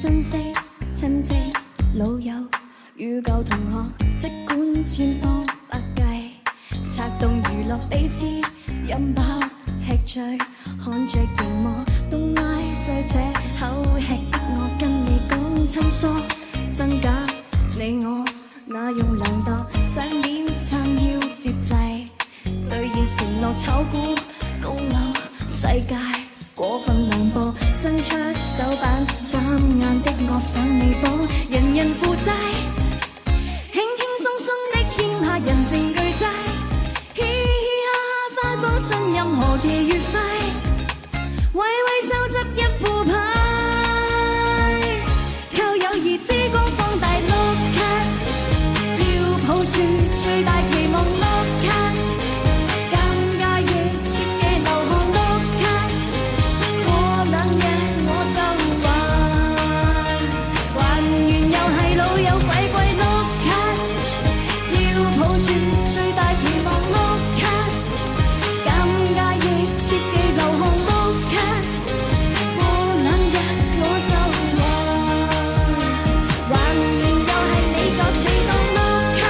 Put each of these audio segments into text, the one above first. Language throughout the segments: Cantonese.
珍惜親戚老友與舊同學，即管千方百計策動娛樂彼此，飲飽吃醉看着熒幕東拉西扯口吃的我，跟你講親疏真假你我那用量度，上面撐腰節制，兌現承諾炒股高樓世界過分涼薄，伸出手板眨眼的我想你幫，人人負債，輕輕鬆鬆的欠下人情巨債，嘻嘻哈哈花光信任何期月費，微微收執一副牌，靠友誼之光放大碌卡，要抱住最大期望碌卡，尷尬亦切忌流汗碌卡，過兩日我就還完又係老友鬼鬼碌卡，要抱住最大期望碌卡，尷尬亦切忌流汗碌卡，過兩日我就還完又係你個死黨碌卡。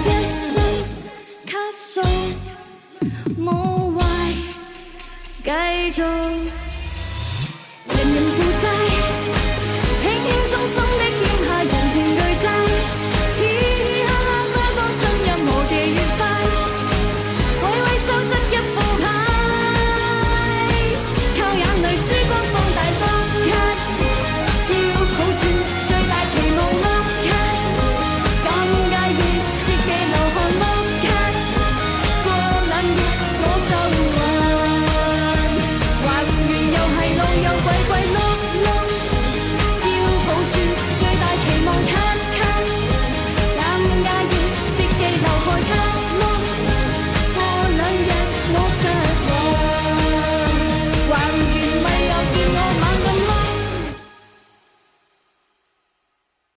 一生卡數冇壞，繼續人人負債，輕輕鬆鬆的欠下人情巨債，嘻嘻哈哈花光信任何期月費，微微收執一副牌，靠眼淚之光放大碌卡，要抱住最大期望碌卡，尷尬亦切忌流汗碌卡，過兩日我就還完又係老友鬼鬼碌